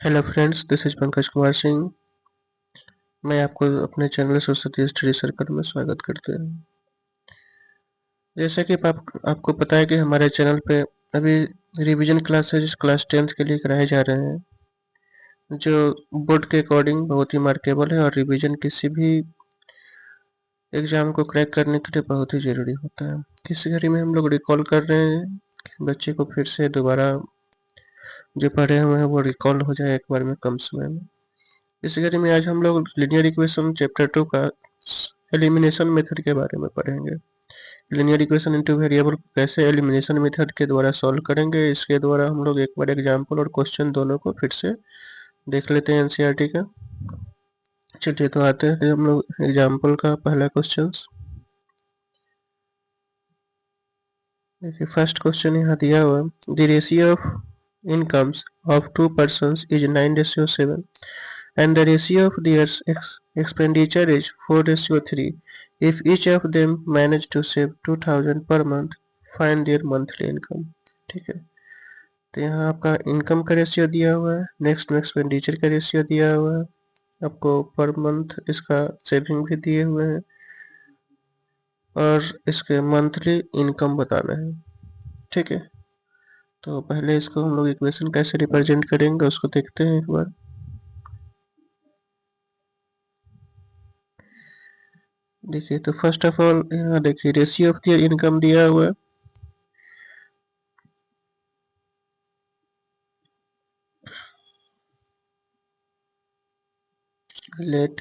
Hello friends, this is Pankaj Kumar Singh. मैं आपको अपने चैनल सरस्वती स्टडी सर्कल में स्वागत करते हैं। जैसा कि आपको पता है कि हमारे चैनल पे अभी रिवीजन क्लासेज क्लास 10th के लिए कराए जा रहे हैं, जो बोर्ड के अकॉर्डिंग बहुत ही मार्केबल है और रिवीजन किसी भी एग्जाम को क्रैक करने के लिए बहुत ही ज़रूरी होता है। इस घड़ी में हम लोग रिकॉल कर रहे हैं कि बच्चे को फिर से दोबारा जो पढ़े हुए हैं वो रिकॉल हो जाए एक बार में कम समय में। इस कड़ी में आज हम लोग लीनियर इक्वेशन चैप्टर 2 का एलिमिनेशन मेथड के बारे में पढ़ेंगे। लीनियर इक्वेशन इनटू वेरिएबल को कैसे एलिमिनेशन मेथड के द्वारा सॉल्व करेंगे, इसके द्वारा हम लोग एक बार एग्जाम्पल और क्वेश्चन दोनों को फिर से देख लेते हैं एनसीईआरटी का। चलिए तो आते हैं हम लोग एग्जाम्पल का पहला क्वेश्चन। देखिए फर्स्ट क्वेश्चन यहाँ दिया हुआ, the ratio of incomes of to persons is 9:7 and the ratio of their expenditure is 4:3. If each of them manage to save 2000 per month, find their monthly income। ठीक है, तो यहाँ आपका income का ratio दिया हुआ है, नेक्स्ट में एक्सपेंडिचर का रेशियो दिया हुआ है, आपको पर मंथ इसका सेविंग भी दिए हुए हैं और इसके मंथली इनकम बताना है। ठीक है, तो पहले इसको हम लोग इक्वेशन कैसे रिप्रेजेंट करेंगे उसको देखते हैं एक बार। देखिए तो फर्स्ट ऑफ ऑल यहाँ देखिए रेशियो ऑफ दियर इनकम दिया हुआ है। Let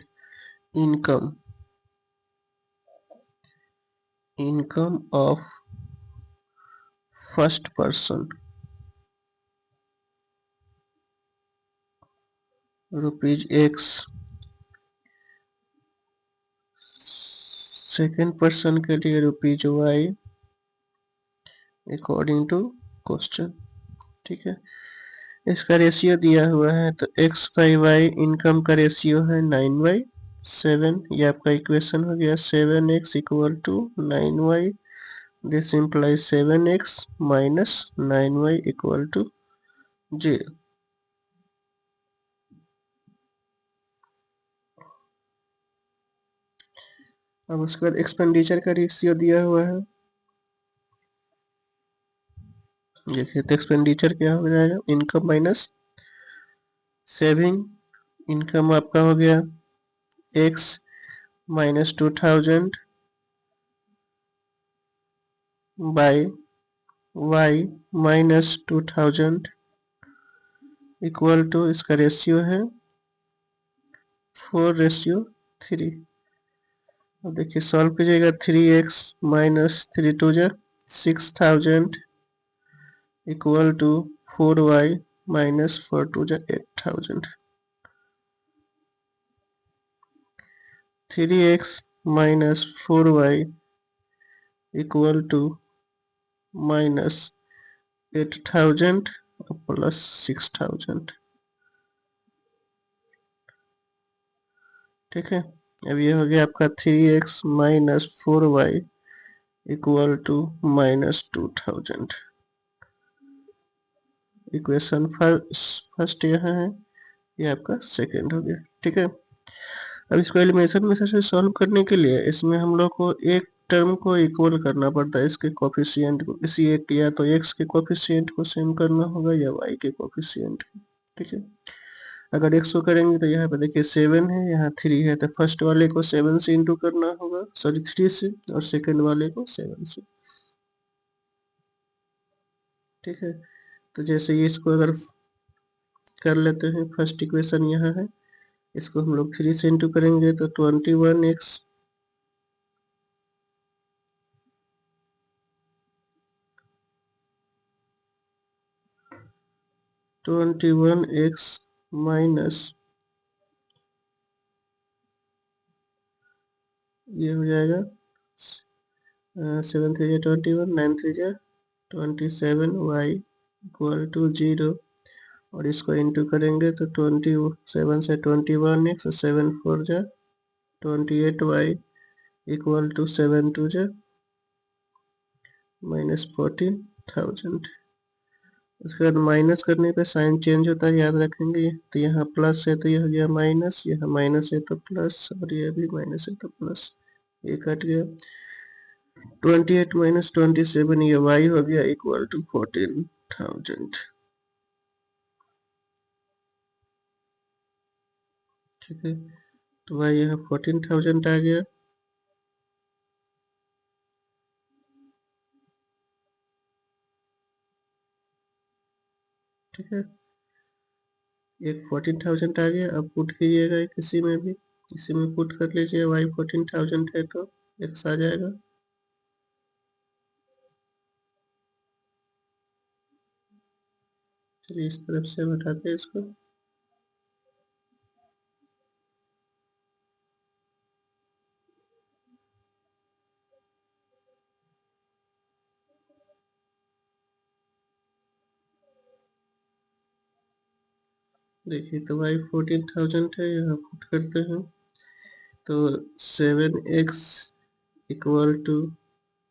income of first person ₹X, second person के लिए ₹Y अकॉर्डिंग टू क्वेश्चन। ठीक है, इसका रेशियो दिया हुआ है तो X/Y इनकम का रेशियो है 9/7। ये आपका इक्वेशन हो गया 7x equal to 9y। This implies 7x minus 9y equal to 0। अब उसके बाद एक्सपेंडिचर का रेशियो दिया हुआ है। देखिए तो एक्सपेंडिचर क्या हो जाएगा, इनकम माइनस सेविंग। इनकम आपका हो गया x minus 2000 by y minus 2000 equal to, इसका रेशियो है 4:3। अब देखिए सॉल्व कीजिएगा, 3x माइनस 3 2 जा 6000 इक्वल टू 4y माइनस 4 2 जा 8000। 3x minus 4y equal to minus 8000 plus 6000। ठीक है, अब ये हो गया आपका 3x minus 4y equal to minus 2000। Equation first यहाँ है, ये आपका सेकेंड हो गया। ठीक है, अब इसको एलिमिनेशन मेथड से सॉल्व करने के लिए इसमें हम लोग को एक टर्म को इक्वल करना पड़ता है, इसके कोफिशिएंट को, किसी एक या तो x के कोफिशिएंट को सेम करना होगा या y के कोफिशिएंट को। ठीक है, अगर x को करेंगे तो यहाँ पे देखिए 7 है, यहाँ 3 है, तो फर्स्ट वाले को 7 से इंटू करना होगा, सॉरी 3 से, और सेकेंड वाले को 7 से। ठीक है, तो जैसे ये इसको अगर कर लेते हैं, फर्स्ट इक्वेशन यहाँ है, इसको हम लोग 3 से इंटू करेंगे तो 21x माइनस ये हो जाएगा 7 3 21, 9 3 27 y इक्वल टू 0, और इसको इंटू करेंगे तो 27 से 21x, 7 4 जा 28y इक्वल टू 7 2 जा माइनस 14,000। उसके बाद माइनस करने पे साइन चेंज होता है, याद रखेंगे। तो यहाँ प्लस है तो यह हो गया माइनस, यहाँ माइनस है तो प्लस, और यह भी माइनस है तो प्लस, ये कट गया। 28 माइनस 27, ये y हो गया इक्वल टू 14,000। ठीक है, तो y यहाँ 14,000 आ गया। ठीक है, एक 14,000 आ गया। अब पुट कीजिएगा किसी में भी, किसी में पुट कर लीजिए, y 14,000 है तो x आ जाएगा। चलिए इस तरफ से हटाते हैं इसको। देखिए तो y 14,000 है, यहाँ पुट करते हैं तो 7x इक्वल टू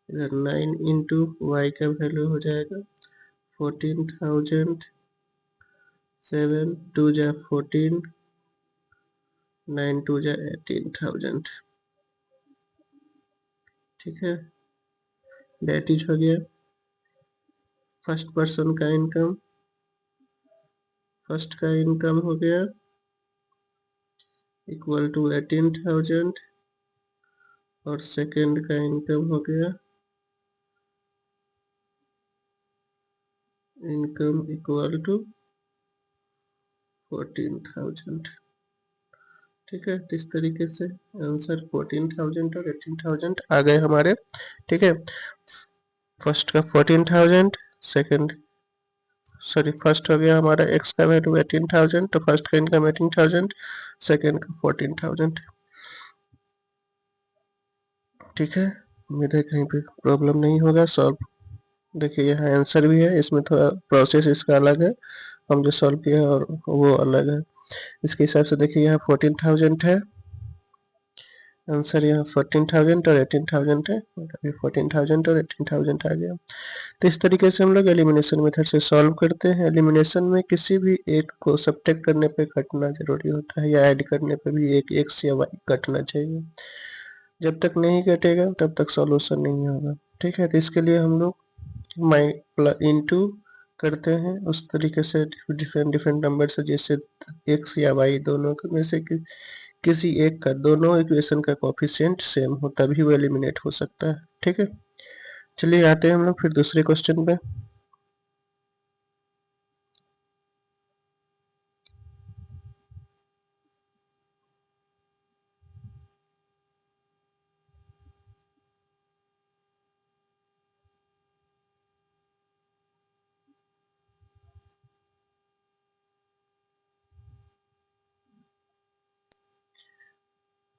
इधर 9 इंटू वाई का वैल्यू हो जाएगा 14,000, 7 टू जा 14, 9 टू जा 18,000। ठीक है, डेट इज हो गया फर्स्ट पर्सन का इनकम। फर्स्ट का इनकम हो गया इक्वल टू 18,000, और सेकंड का इनकम हो गया इनकम इक्वल टू 14,000। ठीक है, तो इस तरीके से आंसर 14,000 और 18,000 आ गए हमारे। ठीक है, फर्स्ट का 14,000, सेकंड सॉरी फर्स्ट हो गया हमारा x का वैल्यू 18,000, तो फर्स्ट का इनकम 18,000, सेकंड का 14,000। ठीक है, उम्मीद है कहीं पे प्रॉब्लम नहीं होगा सॉल्व। देखिए यहाँ आंसर भी है, इसमें थोड़ा प्रोसेस इसका अलग है, हम जो सॉल्व किया है और वो अलग है। इसके हिसाब से देखिए यहाँ 14,000 है, आंसर यहाँ 14,000 और 18,000 है, अभी 14,000 और 18,000 आ गया। तो इस तरीके से हम लोग एलिमिनेशन मेथड से सॉल्व करते हैं। एलिमिनेशन में किसी भी एक को सब्ट्रैक्ट करने पे कटना जरूरी होता है, या ऐड करने पे भी एक एक्स या वाई कटना चाहिए। जब तक नहीं कटेगा तब तक सॉल्यूशन नहीं होगा। ठीक है, तो इसके लिए हम लोग इनटू करते हैं उस तरीके से डिफरेंट डिफरेंट नंबर से, जैसे एक्स या वाई दोनों में से किसी एक का, दोनों इक्वेशन का कोफिशिएंट सेम हो तभी वो एलिमिनेट हो सकता है। ठीक है, चलिए आते हैं हम लोग फिर दूसरे क्वेश्चन पे।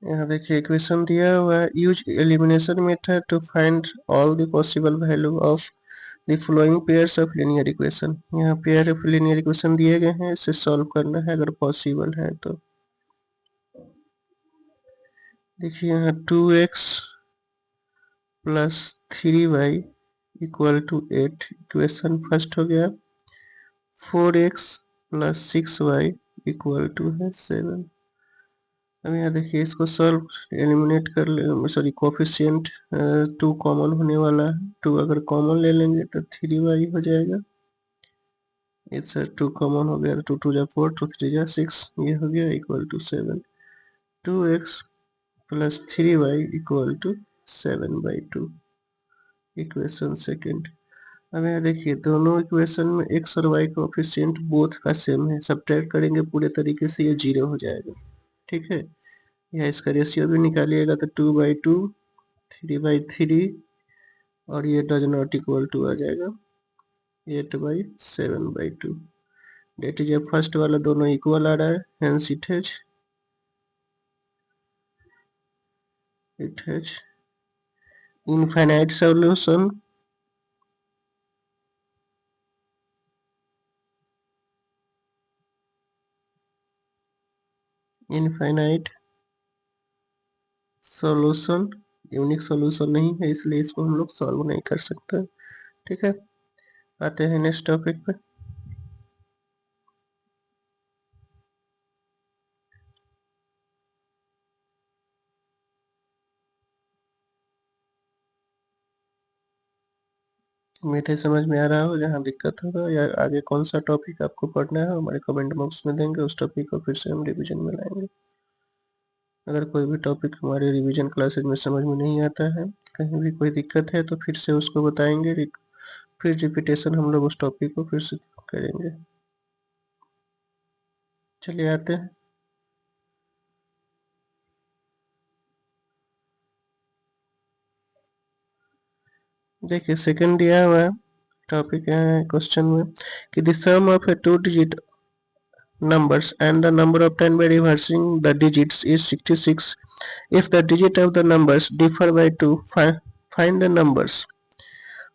यहाँ देखिए इक्वेशन दिया हुआ है, use elimination method to find all the possible value of the following pairs of linear equation. यहाँ पेयर ऑफ लीनियर इक्वेशन दिए गए हैं, इसे सॉल्व करना है अगर पॉसिबल है तो। देखिए यहाँ 2x plus 3y equal to 8 equation first हो गया। 4x plus 6y equal to है 7। अब यहाँ देखिए इसको सॉल्व एलिमिनेट कर ले, सॉरी कोफिशिएंट 2 कॉमन होने वाला है, 2 अगर कॉमन ले लेंगे तो 3y हो जाएगा। इधर 2 कॉमन हो गया तो 2 2 जा 4, 2 3 जा 6, ये हो गया equal to 7। 2x plus 3y equal to 7/2 equation second. अब यहाँ देखिए दोनों इक्वेशन में x और y कोफिशिएंट बोथ का सेम है, सब्ट्रैक्ट करेंगे पूरे तरीके से ये 0 हो जाएगा। ठीक है, यहाँ इसका रेशियो भी निकालिएगा तो 2/2, 3/3, और ये डज नॉट इक्वल टू आ जाएगा 8/7/2। डेट इज फर्स्ट वाला दोनों इक्वल आ रहा है, hence it has infinite solution. Infinite solution, unique solution नहीं है, इसलिए इसको हम लोग सॉल्व नहीं कर सकते। ठीक है, आते हैं नेक्स्ट टॉपिक पे। उम्मीद है समझ में आ रहा हो। जहाँ दिक्कत होगा या आगे कौन सा टॉपिक आपको पढ़ना है हमारे कमेंट बॉक्स में देंगे, उस टॉपिक को फिर से हम रिवीजन में लाएंगे। अगर कोई भी टॉपिक हमारे रिवीजन क्लासेज में समझ में नहीं आता है, कहीं भी कोई दिक्कत है, तो फिर से उसको बताएंगे, फिर रिपीटेशन हम लोग उस टॉपिक को फिर से करेंगे। चलिए आते हैं। देखिए सेकंड दिया हुआ है टॉपिक है क्वेश्चन में कि the sum of a 2 digit numbers and the number obtained by reversing the digits is 66. If the digit of the numbers differ by 2, find the numbers.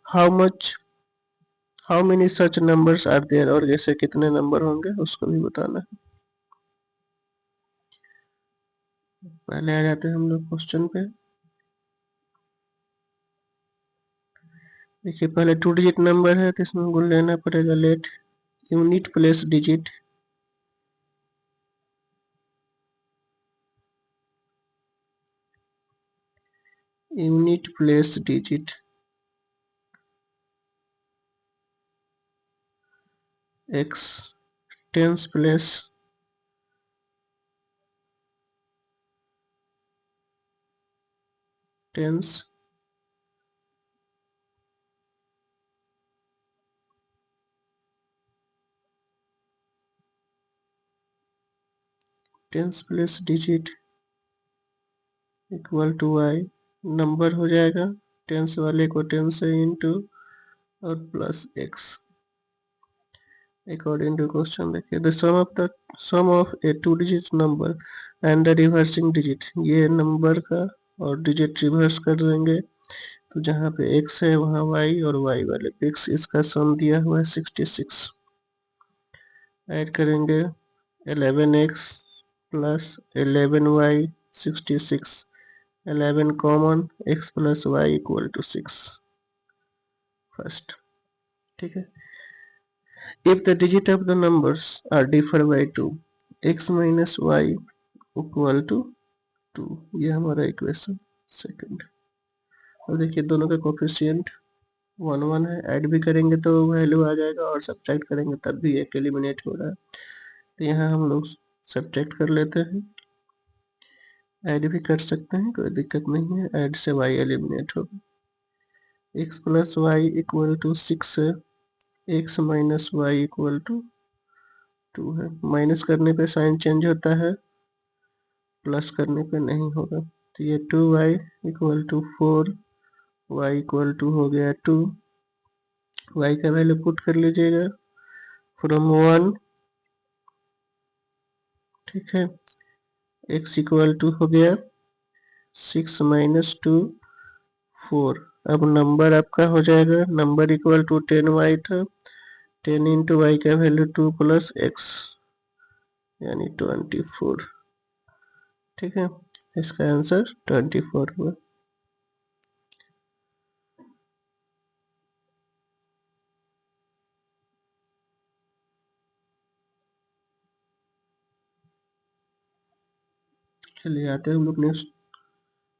How many such numbers are there? और ऐसे कितने number होंगे उसको भी बताना है। पहले आ जाते हैं हम लोग क्वेश्चन पे। देखिए पहले 2 digit नंबर है तो इसमें गुण लेना पड़ेगा let unit place digit, unit place digit x tens place tens tens place digit equal to y। Number हो जाएगा टेंस वाले को टेंस से इंटू और plus x according to question. देखिए the sum of a 2 digit number and the reversing digit, ये number का और डिजिट रिवर्स कर देंगे तो जहाँ पे x है वहाँ y और y वाले पे x, इसका सम दिया हुआ है 66। ऐड करेंगे 11x plus 11y 66, 11 common x plus y equal to 6 first. ठीक है। If the digit of the numbers are differ by 2, x minus y equal to 2, ये हमारा इक्वेशन सेकंड। अब देखिए दोनों का कोफिशिएंट 1 1 है, ऐड भी करेंगे तो वैल्यू आ जाएगा और सब्ट्रैक्ट करेंगे तब भी एक एलिमिनेट हो रहा है, तो यहाँ हम लोग सब्ट्रैक्ट कर लेते हैं। ऐड भी कर सकते हैं, कोई दिक्कत नहीं है, ऐड से y एलिमिनेट होगा। x plus y equal to 6 है, x minus y equal to 2 है। माइनस करने पे साइन चेंज होता है, प्लस करने पे नहीं होगा, तो ये 2y equal to 4, y equal to हो गया 2। y का वैल्यू पुट कर लीजिएगा फ्रॉम 1, ठीक है। x इक्वल टू हो गया 6 माइनस 2 4। अब नंबर आपका हो जाएगा, नंबर इक्वल टू 10y था, 10 इंटू वाई का वैल्यू 2 प्लस x यानी 24। ठीक है, इसका आंसर 24 हुआ। चलिए आते हैं हम लोग नेक्स्ट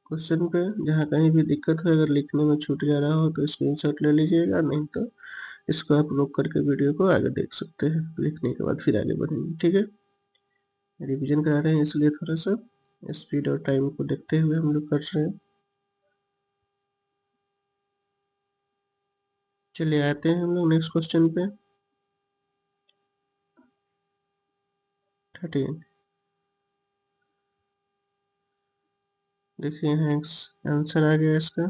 क्वेश्चन पे। जहाँ कहीं भी दिक्कत है, अगर लिखने में छूट जा रहा हो तो स्क्रीनशॉट ले लीजिएगा, नहीं तो इसको आप रोक करके वीडियो को आगे देख सकते हैं, लिखने के बाद फिर आगे बढ़ेंगे। ठीक है, रिवीजन करा रहे हैं इसलिए थोड़ा सा स्पीड और टाइम को देखते हुए हम लोग कर रहे हैं। चलिए आते हैं हम लोग नेक्स्ट क्वेश्चन पे 13। देखिए यहाँ आंसर आ गया इसका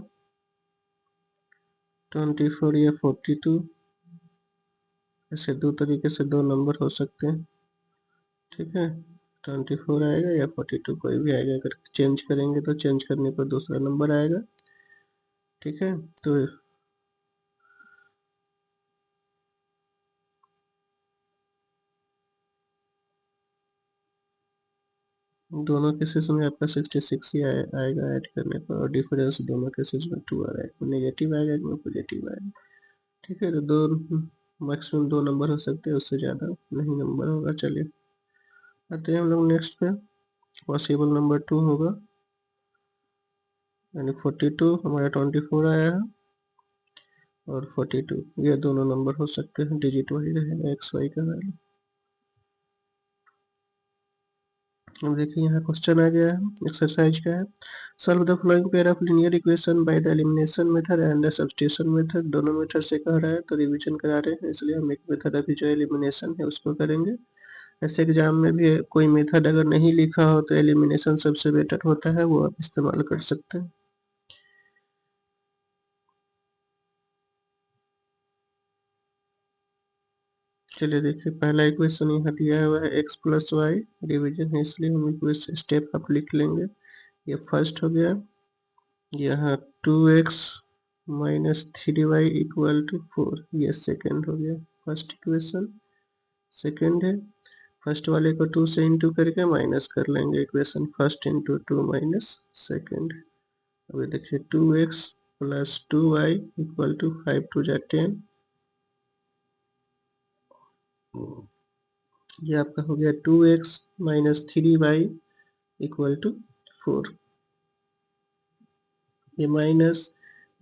24 या 42। ऐसे दो तरीके से दो नंबर हो सकते हैं। ठीक है, 24 आएगा या 42 कोई भी आएगा, अगर चेंज करेंगे तो चेंज करने पर दूसरा नंबर आएगा। ठीक है, तो दोनों केसेस में आपका 66 ही आएगा ऐड करने पर, और डिफरेंस दोनों केसेस में 2 आ रहा है, एक में नेगेटिव आएगा, एक में पॉजिटिव आएगा। ठीक है, तो दो मैक्सिमम दो नंबर हो सकते हैं, उससे ज़्यादा नहीं नंबर होगा। चलिए आते हैं हम लोग नेक्स्ट पे। पॉसिबल नंबर 2 होगा, यानी 42 हमारा 24 आया है, और 42, ये दोनों नंबर हो सकते हैं, डिजिट वही रहेगा एक्स वाई का वैल्यू। अब देखिए यहाँ क्वेश्चन आ गया है, एक्सरसाइज का है। Solve the following pair of linear equation by the elimination method and the substitution method. दोनों मेथड से कह रहा है तो रिवीजन करा रहे हैं, इसलिए हम एक मेथड अभी जो एलिमिनेशन है उसको करेंगे। ऐसे एग्जाम में भी कोई मेथड अगर नहीं लिखा हो तो एलिमिनेशन सबसे बेटर होता है, वो आप इस्तेमाल कर सकते हैं। चलिए देखिए, पहला इक्वेशन यहाँ दिया हुआ है एक्स प्लस वाई, रिविजन है इसलिए हम इक्वेशन स्टेप अप लिख लेंगे। ये फर्स्ट हो गया, यहाँ 2x minus 3y equal to 4, ये सेकेंड हो गया। फर्स्ट इक्वेशन सेकेंड है, फर्स्ट वाले को 2 से इंटू करके माइनस कर लेंगे, equation first into 2 minus second. अभी देखिए 2x plus 2y equal to 5 to जा 10, ये आपका हो गया 2x minus 3y equal to 4। ये माइनस,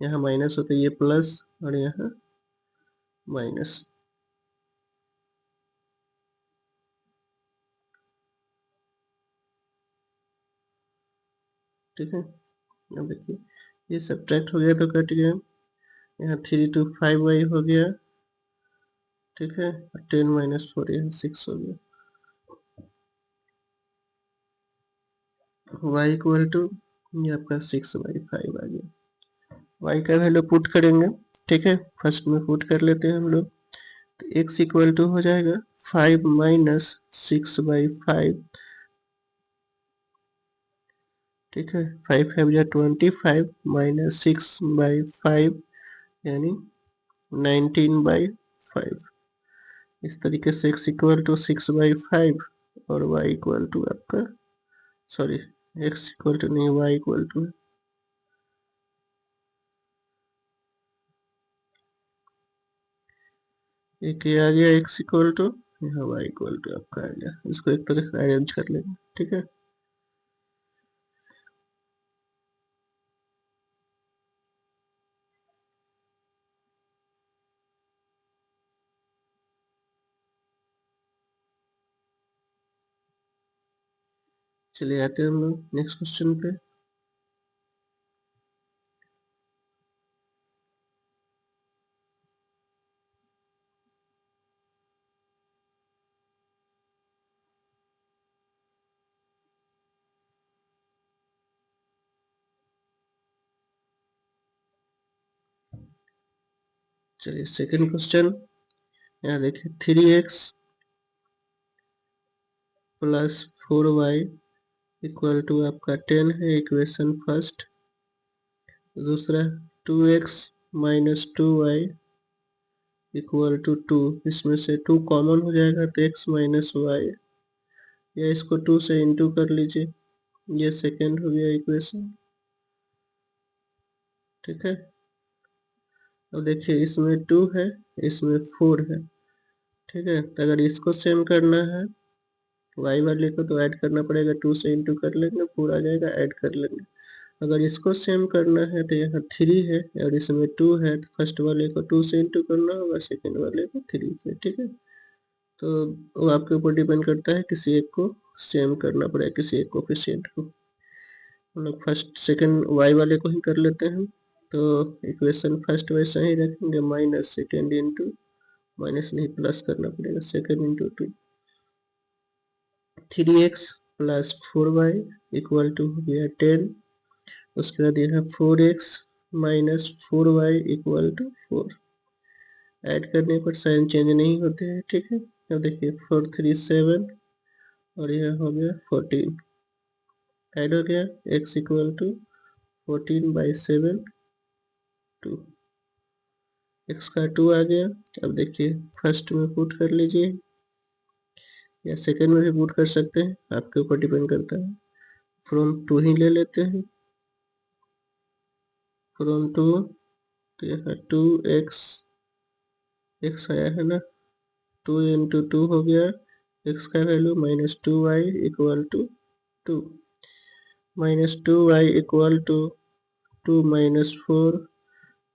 यहाँ माइनस होता है, ये प्लस और यहाँ माइनस। ठीक है, अब देखिए ये सब्ट्रैक्ट हो गया तो कट गया, यहाँ 3 टू 5y हो गया। ठीक है, 10 माइनस 4 यहाँ 6 हो गया। y इक्वल टू, ये आपका 6/5 आ गया। y का वैल्यू पुट करेंगे, ठीक है, फर्स्ट में पुट कर लेते हैं हम लोग, तो x इक्वल टू हो जाएगा 5 माइनस 6/5। ठीक है, 5 5 या 25 माइनस 6/5 यानी 19/5। इस तरीके से x इक्वल टू 6/5 और y इक्वल टू आपका, सॉरी x इक्वल टू नहीं, y इक्वल टू, एक ये आ गया x इक्वल टू, यहाँ y इक्वल टू आपका आ गया। इसको एक तरह से अरेंज कर लेंगे, ठीक है। चलिए आते हैं हम लोग नेक्स्ट क्वेश्चन पे। चलिए सेकंड क्वेश्चन, यहाँ देखिए 3x plus 4y equal to आपका 10 है, इक्वेशन फर्स्ट। दूसरा 2x minus 2y equal to 2, इसमें से 2 कॉमन हो जाएगा तो x माइनस वाई, या इसको 2 से इंटू कर लीजिए, ये सेकेंड हो गया इक्वेशन। ठीक है, अब देखिए इसमें 2 है, इसमें 4 है। ठीक है, तो अगर इसको सेम करना है y वाले को तो ऐड करना पड़ेगा, 2 से इंटू कर लेंगे, 4 आ जाएगा, ऐड कर लेंगे। अगर इसको सेम करना है तो यहाँ 3 है और इसमें 2 है, तो फर्स्ट वाले को 2 से इंटू करना होगा, सेकेंड वाले को 3 से। ठीक है, तो वो आपके ऊपर डिपेंड करता है, किसी एक को सेम करना पड़ेगा, किसी एक कोफिशिएंट को। हम लोग फर्स्ट सेकेंड y वाले को ही कर लेते हैं, तो इक्वेशन फर्स्ट वैसा ही रखेंगे, माइनस सेकेंड इंटू, माइनस नहीं प्लस करना पड़ेगा, second into 2, 3x plus 4y equal to हो गया 10। उसके बाद यहाँ 4x minus 4y equal to 4, add करने पर साइन चेंज नहीं होते हैं। ठीक है, अब देखिए 4 3 7 और यह हो गया 14, ऐड हो गया, x इक्वल टू 14/7 2, x का 2 आ गया। अब देखिए फर्स्ट में पुट कर लीजिए या सेकेंड में भी पुट कर सकते हैं, आपके ऊपर डिपेंड करता है। फ्रॉम 2 ही ले लेते हैं, फ्रॉम 2, तो यहाँ 2x, x आया है ना, 2 इंटू 2 हो गया, x का value minus 2y equal to 2, minus 2y equal to 2 minus 4,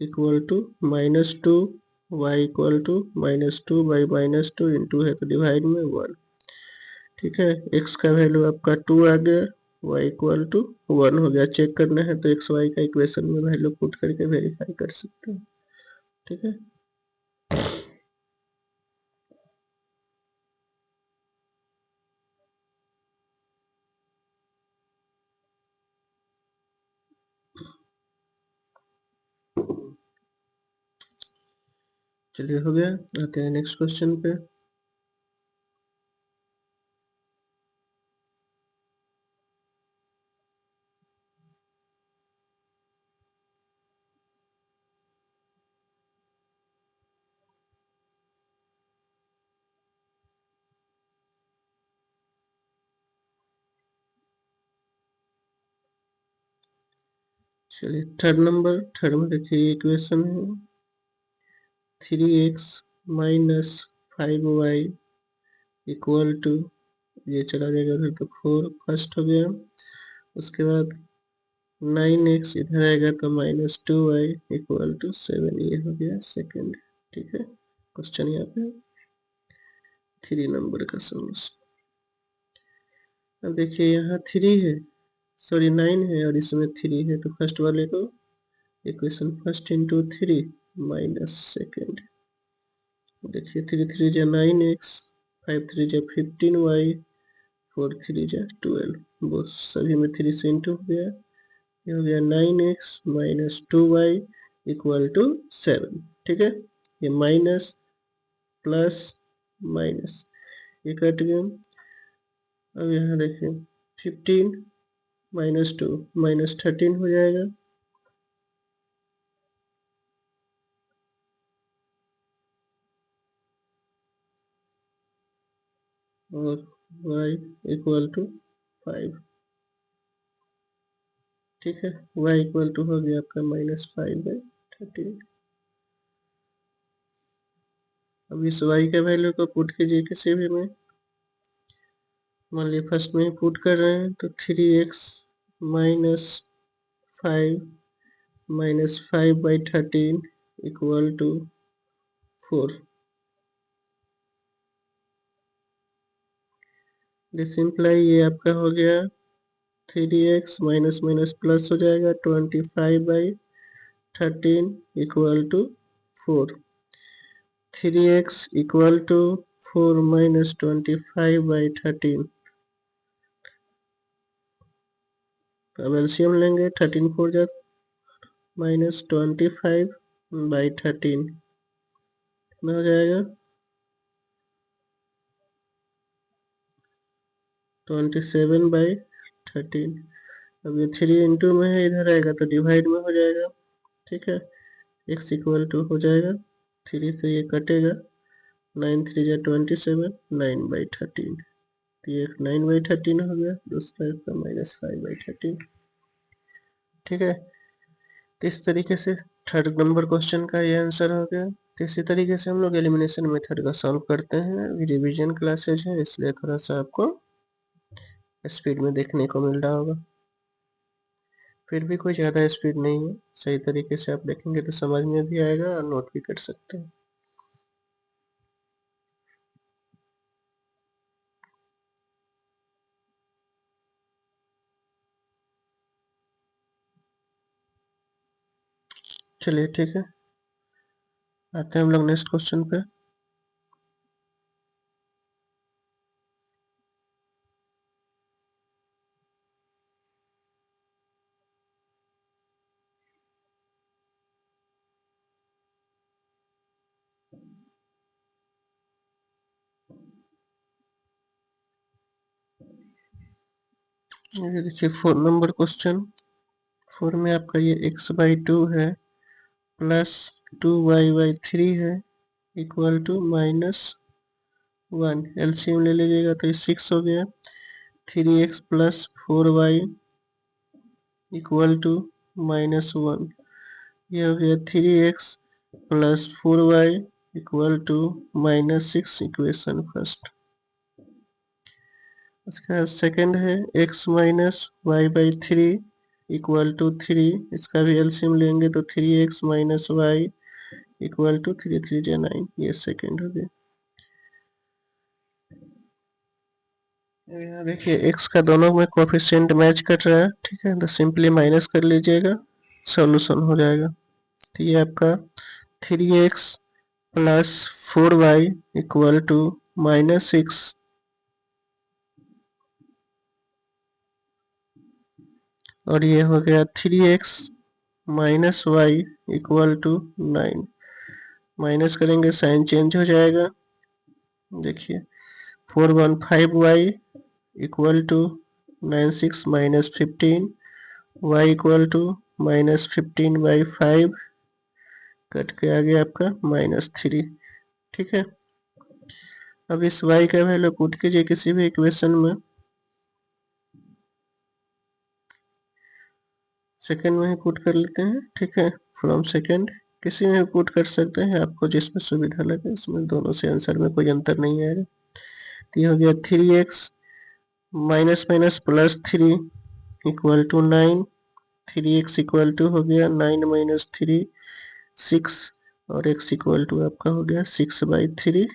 equal to -2, y equal to -2 by -2 into है तो डिवाइड में 1। ठीक है, x का वैल्यू आपका 2 आ गया, y इक्वल टू 1 हो गया। चेक करना है तो x y का इक्वेशन में वैल्यू पुट करके वेरीफाई कर सकते हैं। ठीक है, चलिए हो गया। आते हैं नेक्स्ट क्वेश्चन पे। चलिए थर्ड में देखिए इक्वेशन है 3x minus 5y equal to, ये चला जाएगा फिर तो 4 फर्स्ट हो गया। उसके बाद 9x इधर आएगा तो -2y इक्वल टू 7, ये हो गया सेकेंड। ठीक है, क्वेश्चन यहाँ पे 3 नंबर का सॉल्यूशन। अब देखिए यहाँ 3 है, सॉरी 9 है और इसमें 3 है, तो फर्स्ट वाले को equation first into 3 minus second. देखिए 3 3 जा 9x, 5 3 जा 15y, 4 3 जा 12, वो सभी में 3 से इंटू हो गया। ये हो गया 9x minus 2y equal to 7। ठीक है, ये माइनस प्लस माइनस ये कट गया। अब यहाँ देखिए 15 -2 -13 हो जाएगा, और y इक्वल टू 5। ठीक है, y इक्वल टू हो गया आपका -5/13। अब इस y के वैल्यू को पुट कीजिए किसी भी में। मान लीजिए फर्स्ट में पुट कर रहे हैं तो 3x minus 5 -5/13 equal to 4। This imply ये आपका हो गया 3x माइनस माइनस प्लस हो जाएगा 25/13 equal to 4। 3x equal to 4 minus 25/13। अब एलसीएम लेंगे, 13 4 जा -25/13 कितना हो जाएगा 27/13। अब ये 3 इंटू में है, इधर आएगा तो डिवाइड में हो जाएगा। ठीक है, x इक्वल टू हो जाएगा 3 से ये कटेगा, 9 3 जा 27, 9/13। तो ये 9/13 हो गया, दूसरा इसका -5/13। ठीक है, तो इस तरीके से थर्ड नंबर क्वेश्चन का ये आंसर हो गया। तो इसी तरीके से हम लोग एलिमिनेशन मेथड का सॉल्व करते हैं। अभी रिवीजन क्लासेज है इसलिए थोड़ा सा आपको स्पीड में देखने को मिल रहा होगा, फिर भी कोई ज़्यादा स्पीड नहीं है। सही तरीके से आप देखेंगे तो समझ में भी आएगा और नोट भी कर सकते हैं। चलिए ठीक है, आते हैं हम लोग नेक्स्ट क्वेश्चन पे। ये देखिए 4 नंबर क्वेश्चन। 4 में आपका ये x/2 है प्लस 2y/3 है इक्वल टू -1। एलसीएम ले लीजिएगा तो ये 6 हो गया। 3x plus 4y equal to -1। ये हो गया 3x plus 4y equal to -6, equation first. उसके बाद सेकेंड है x minus y/3 equal to 3, इसका भी एलसीएम लेंगे तो 3x minus y equal to 3 3 जा 9, ये सेकेंड हो गया। यहाँ देखिए x का दोनों में कोफिशिएंट मैच कर रहा है, ठीक है, तो सिंपली माइनस कर लीजिएगा, सॉल्यूशन हो जाएगा। तो ये आपका 3x plus 4y equal to -6 और ये हो गया 3x minus y equal to 9। Minus करेंगे साइन चेंज हो जाएगा, देखिए 415y equal to 96 minus 15 y equal to -15/5 cut के आ गया आपका -3, ठीक है। अब इस y का वैल्यू पुट कीजिए किसी भी इक्वेशन में, सेकंड में ही पुट कर लेते हैं, ठीक है, फ्रॉम सेकंड किसी में भी पुट कर सकते हैं, आपको जिसमें सुविधा लगे, इसमें दोनों से आंसर में कोई अंतर नहीं आएगा। तो ये हो गया 3x minus minus plus 3 equal to 9, 3x equal to हो गया 9 माइनस 3 6 और x इक्वल टू आपका हो गया 6/3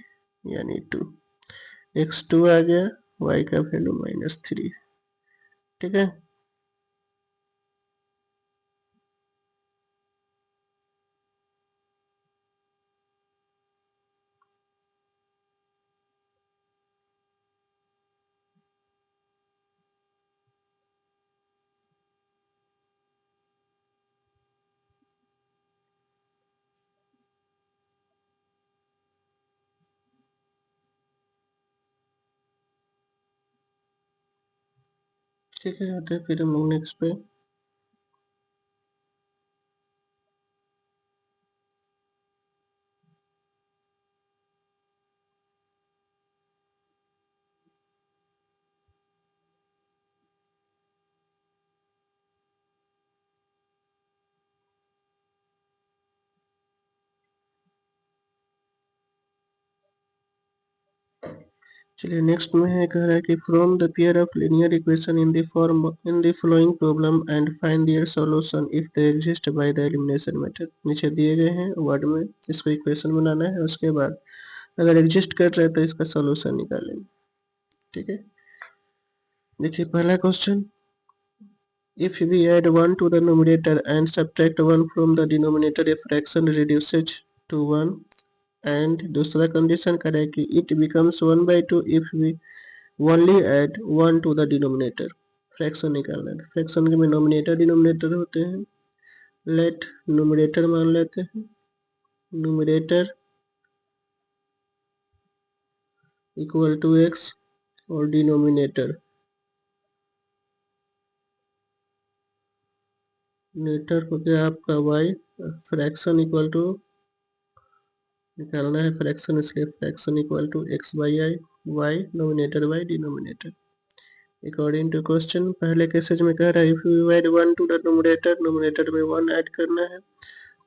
यानी 2, x 2 आ गया, y का वैल्यू -3, ठीक है। ठीक है, आते हैं फिर हम लोग नेक्स्ट पे। चलिए नेक्स्ट में है, कह रहा है कि from the pair of linear equation in the form in the following problem and find their solution if they exist by the elimination method. नीचे दिए गए हैं वर्ड में, इसको इक्वेशन बनाना है, उसके बाद अगर एग्जिस्ट कर रहे हैं तो इसका सॉल्यूशन निकालेंगे, ठीक है। देखिए पहला question, if we add 1 to the numerator and subtract 1 from the denominator a fraction reduces to 1, and दूसरा कंडीशन कर है कि it becomes 1/2 if we only add 1 to the denominator। Fraction निकालना है, फ्रैक्शन के में नोमिनेटर डिनोमिनेटर होते हैं, लेट न्यूमरेटर मान लेते हैं, न्यूमरेटर इक्वल टू x और डिनोमिनेटर नेटर हो गया आपका y, फ्रैक्शन इक्वल टू निकालना है फ्रैक्शन, इसलिए fraction equal to x/i, y numerator by denominator according to question. पहले केसेज में कह रहा है if you add 1 to the numerator, numerator में 1 ऐड करना है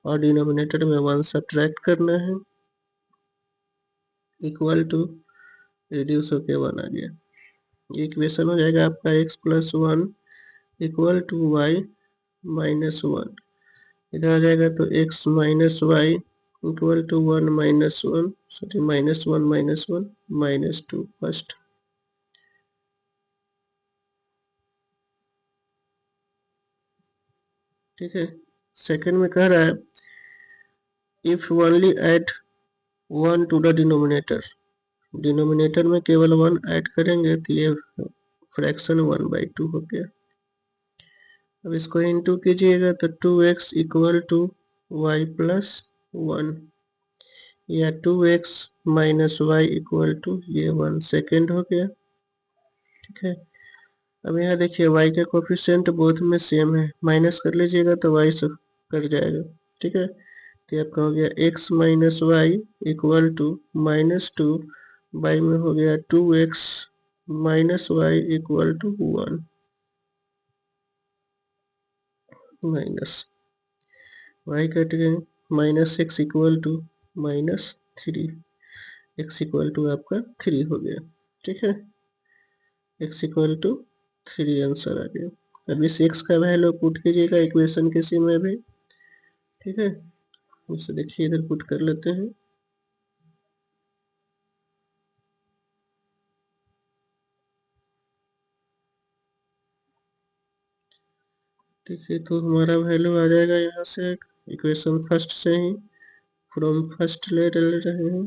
और डिनोमिनेटर में 1 सब्ट्रैक्ट करना है, इक्वल टू रिड्यूस होके 1 आ गया। ये इक्वेशन हो जाएगा आपका x plus 1 equal to y minus 1, इधर आ जाएगा तो x minus y equal to 1 minus 1, sorry -1 -2 first, ठीक है। सेकंड में कह रहा है if only add 1 to the denominator, denominator में केवल 1 ऐड करेंगे तो ये फ्रैक्शन 1/2 हो गया। अब इसको इनटू कीजिएगा तो 2x equal to Y plus 1 या 2x minus y equal to ये 1 सेकेंड हो गया, ठीक है। अब यहाँ देखिए y का कोफिशिएंट बोथ में सेम है, माइनस कर लीजिएगा तो y से कट जाएगा, ठीक है। तो आपका हो गया x minus y equal to -2, by में हो गया 2x minus y equal to 1 minus y cut गए, -6 equal to -3, x equal to आपका 3 हो गया, ठीक है, x इक्वल टू 3 आंसर आ गया। अब इस x का वैल्यू पुट कीजिएगा इक्वेशन किसी में भी, ठीक है। इसे देखिए इधर पुट कर लेते हैं। देखिए तो हमारा वैल्यू आ जाएगा यहाँ से इक्वेशन फर्स्ट से ही, फ्रॉम फर्स्ट ले रहे हैं।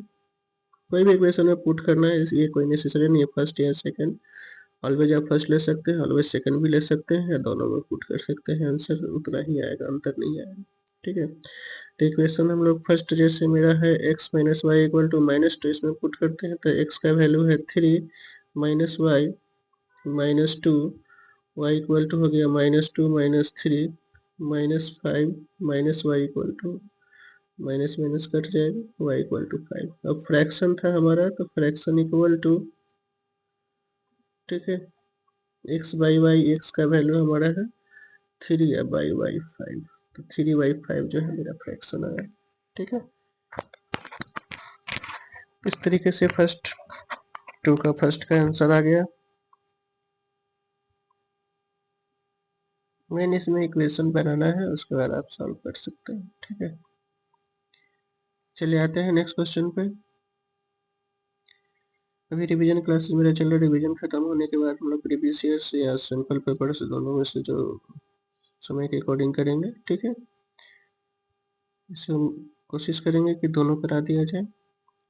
कोई भी इक्वेशन में पुट करना है, ये कोई नेसेसरी नहीं है फर्स्ट या सेकंड। ऑलवेज आप फर्स्ट ले सकते हैं, ऑलवेज सेकंड भी ले सकते हैं, या दोनों में पुट कर सकते हैं, आंसर उतना ही आएगा, अंतर नहीं आएगा, ठीक है। तो इक्वेशन हम लोग फर्स्ट जैसे मेरा है x minus y equal to minus two, इसमें पुट करते हैं तो x का वैल्यू है 3 minus y minus two, y equal to हो गया minus two minus three minus 5 minus y equal to, minus minus cut जाएगा, y इक्वल टू 5। अब फ्रैक्शन था हमारा तो फ्रैक्शन इक्वल टू, ठीक है, x बाई वाई, x का वैल्यू हमारा है 3 बाई वाई 5, तो 3 बाई 5 जो है मेरा फ्रैक्शन आया, ठीक है। इस तरीके से फर्स्ट टू का फर्स्ट का आंसर आ गया। मैंने इसमें इक्वेशन बनाना है, उसके बाद आप सॉल्व कर सकते हैं, ठीक है। चलिए आते हैं नेक्स्ट क्वेश्चन पे। अभी रिवीजन क्लासेस मेरा चल रहा है, रिवीजन खत्म होने के बाद हम लोग प्रीवियस ईयर्स या सिंपल पेपर से दोनों में से जो समय के अकॉर्डिंग करेंगे, ठीक है। इसे हम कोशिश करेंगे कि दोनों करा दिया जाए।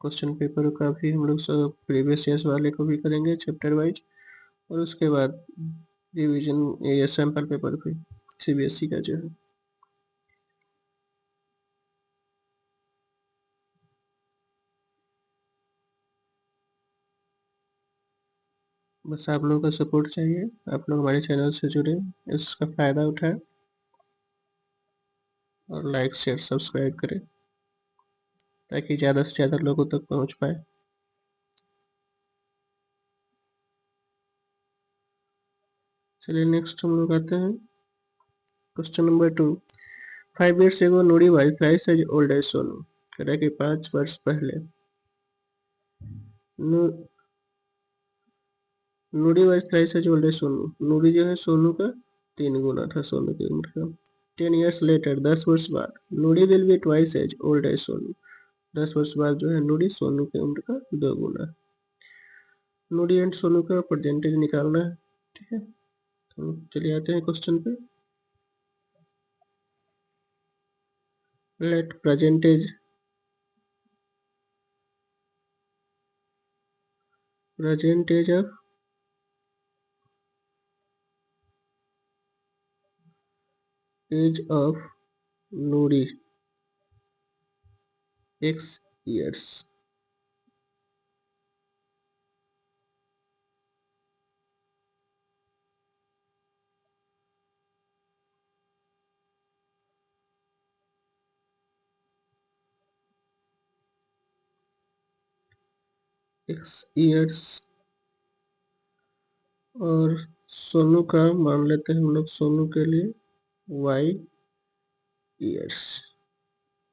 क्वेश्चन पेपर का भी हम लोग सब प्रीवियस ईयर्स वाले को भी करेंगे चैप्टर वाइज, और उसके बाद रिवीजन या सैम्पल पेपर भी सीबीएसई का जो है। बस आप लोगों का सपोर्ट चाहिए, आप लोग हमारे चैनल से जुड़े, इसका फ़ायदा उठाएं और लाइक शेयर सब्सक्राइब करें ताकि ज़्यादा से ज़्यादा लोगों तक पहुंच पाए। चलिए नेक्स्ट हम लोग आते हैं question number 2। 5 years ago Noori वाई फ्लाइज एज ओल्ड एज सोनू, कह रहा है कि 5 वर्ष पहले नूरी वाई फ्लाइज as old as Sonu, Noori जो है सोनू का 3 गुना था, सोनू की उम्र का। 10 years later 10 वर्ष बाद Noori will be twice as old as Sonu, 10 वर्ष बाद जो है नूरी सोनू की उम्र का 2 गुना। नूरी एंड सोनू का परसेंटेज निकालना है, ठीक है। तो चलिए आते हैं क्वेश्चन पे। Let percentage of age of Nuri x years, x years, और सोनू का मान लेते हैं हम लोग सोनू के लिए y years,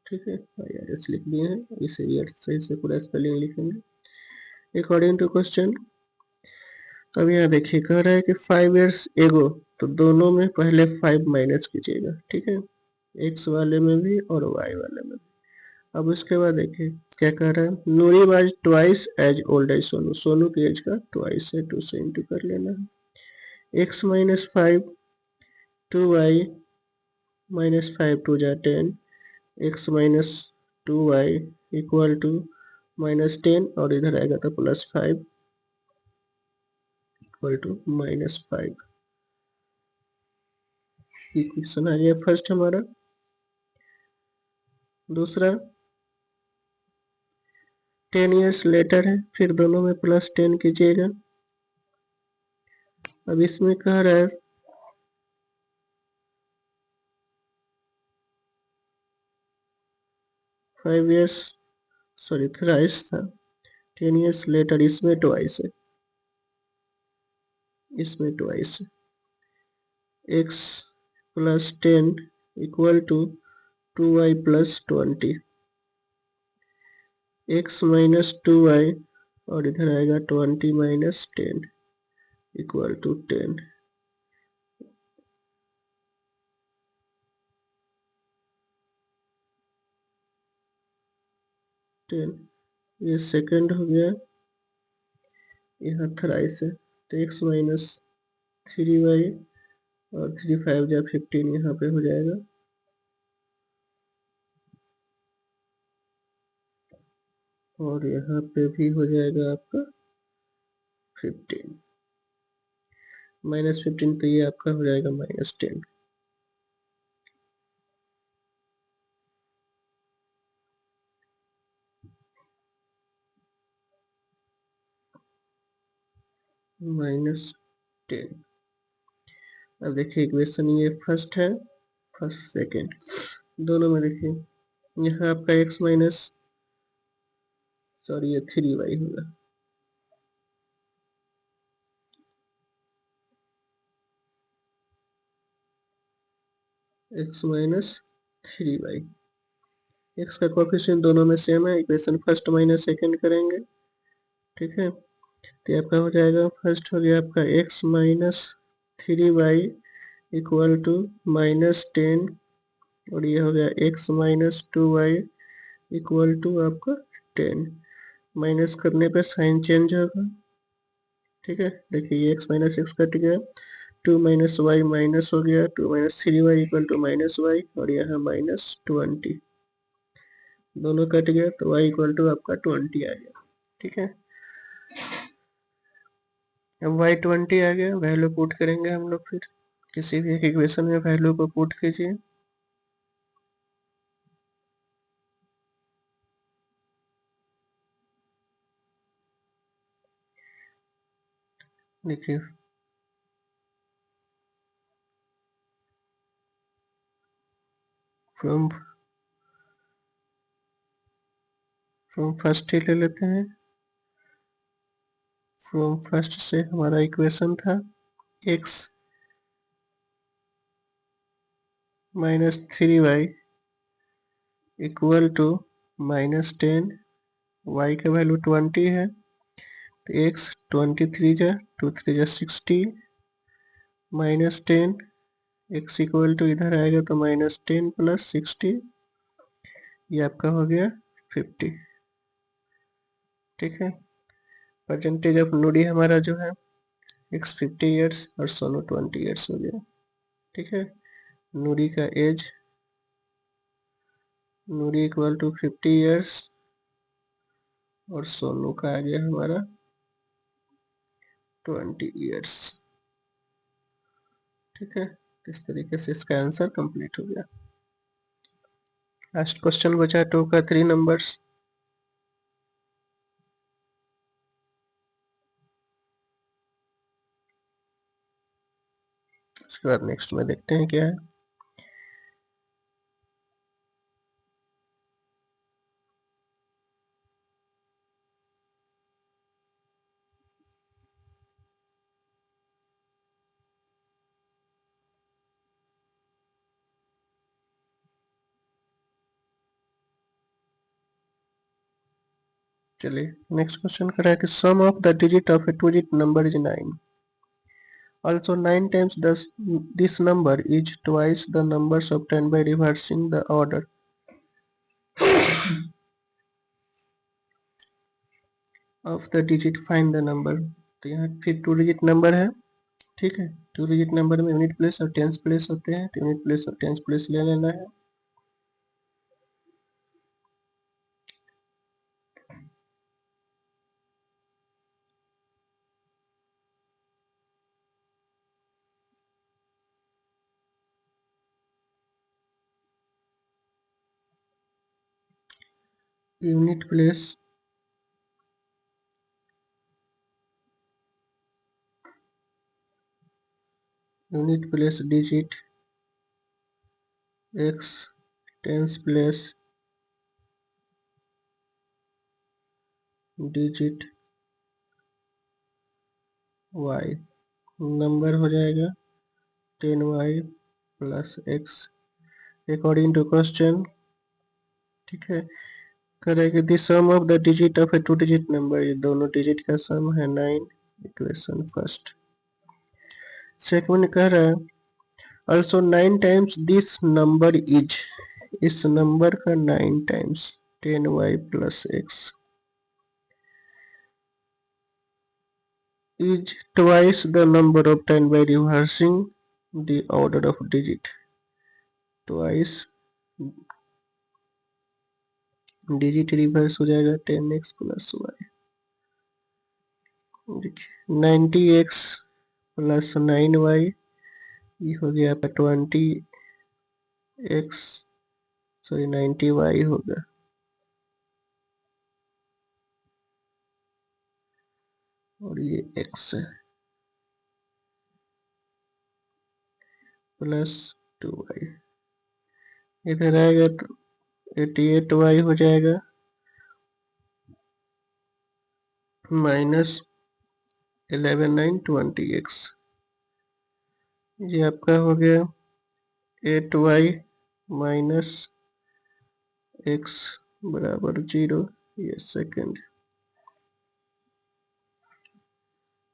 ठीक है। y years लिख दिए हैं, इसे years से इसे पूरा स्पेलिंग लिखेंगे अकॉर्डिंग टू क्वेश्चन। अब यहाँ देखिए कह रहा है कि 5 years एगो, तो दोनों में पहले 5 माइनस कीजिएगा, ठीक है, x वाले में भी और y वाले में भी। अब उसके बाद देखिए क्या कह रहा है, Noori was twice as old as Sonu, Sonu की एज का ट्वाइस है, 2 से इंटू कर लेना है। x माइनस 5 2y माइनस 5 2 जा 10, x minus 2y equal to minus 10, और इधर आएगा तो plus 5 equal to minus 5। Equation आ गया फर्स्ट हमारा। दूसरा 10 years लेटर है, फिर दोनों में प्लस 10 कीजिएगा। अब इसमें कह रहा है 5 years, सॉरी थ्राइस था, 10 years लेटर, इसमें ट्वाइस है, इसमें ट्वाइस है। x plus 10 equal to 2y plus 20, x minus 2y, और इधर आएगा 20 माइनस 10 इक्वल टू 10। 10, ये सेकंड हो गया, यहाँ थ्राइस है तो x माइनस 3y और 3 5 जा 15 यहाँ पे हो जाएगा, और यहाँ पे भी हो जाएगा आपका 15, -15 तो ये आपका हो जाएगा -10। -10। अब देखिए इक्वेशन ये फर्स्ट है, फर्स्ट सेकेंड दोनों में देखिए, यहाँ आपका x माइनस, सॉरी ये 3y होगा, x माइनस 3y, x का कोएफिशिएंट दोनों में सेम है, इक्वेशन फर्स्ट माइनस सेकेंड करेंगे, ठीक है। तो आपका हो जाएगा, फर्स्ट हो गया आपका x minus 3y equal to -10, और ये हो गया x minus 2y equal to आपका 10। माइनस करने पे साइन चेंज होगा, ठीक है। देखिए ये x माइनस x कट गया, 2 माइनस वाई माइनस हो गया, 2 minus 3y equal to -y, और यहाँ -20 दोनों कट गया तो y इक्वल टू आपका 20 आ गया, ठीक है। अब y 20 आ गया, वैल्यू पुट करेंगे हम लोग, फिर किसी भी एक इक्वेशन में वैल्यू को पुट कीजिए। देखिए फ्रॉम फर्स्ट ही ले लेते हैं, फ्रॉम फर्स्ट से हमारा इक्वेशन था x minus 3y equal to -10, y का वैल्यू 20 है, तो x 23 जा 2 3 जा 60 -10, x इक्वल टू इधर आएगा तो -10 प्लस 60, ये आपका हो गया 50, ठीक है। परसेंटेज ऑफ नूडी हमारा जो है x 50 ईयर्स और सोनू 20 ईयर्स हो गया, ठीक है। नूरी का age, Nuri equal to 50 years और सोनू का आ गया हमारा 20 ईयर्स, ठीक है। इस तरीके से इसका आंसर कंप्लीट हो गया। लास्ट क्वेश्चन बचा 2 का 3 नंबर्स। उसके बाद नेक्स्ट में देखते हैं क्या है। चलिए नेक्स्ट क्वेश्चन करा है कि sum of the digit of a 2 digit number is 9, also 9 times this number is twice the numbers obtained by reversing the order of the digit, find the number। तो यहाँ फिर 2 digit नंबर है, ठीक है। 2 digit number में unit place और tens place होते हैं, तो यूनिट प्लेस और टेंस प्लेस ले लेना है। Unit place digit x, tens place digit y, number हो जाएगा 10y plus x according to question, ठीक है। करेंगे the sum of the digit of a 2 digit number, ये दोनों डिजिट का सम है 9, इक्वेशन फर्स्ट। सेकंड कह रहा है also 9 times this number is, इस नंबर का 9 times, 10y plus x is twice the number of 10 by reversing the order of digit. twice digit reverse हो जाएगा 10x प्लस वाई। देखिए 90x प्लस 9y ये हो गया आपका 20x सॉरी 90y होगा और ये x है प्लस 2y। इधर आएगा तो 88y हो जाएगा माइनस 11,920x। ये आपका हो गया 8y माइनस x बराबर 0। ये सेकंड,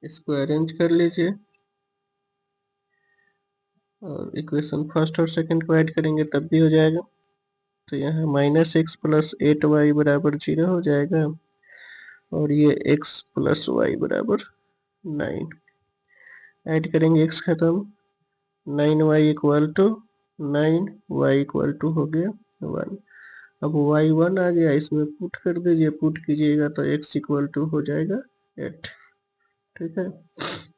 इसको अरेंज कर लीजिए और इक्वेशन फर्स्ट और सेकंड को ऐड करेंगे तब भी हो जाएगा। तो यहाँ माइनस एक्स प्लस 8y बराबर 0 हो जाएगा और ये x प्लस वाई बराबर 9। ऐड करेंगे x खत्म, 9y equal to 9y equal to हो गया 1। अब y 1 आ गया, इसमें पुट कर दीजिए, पुट कीजिएगा तो x इक्वल टू हो जाएगा 8। ठीक है,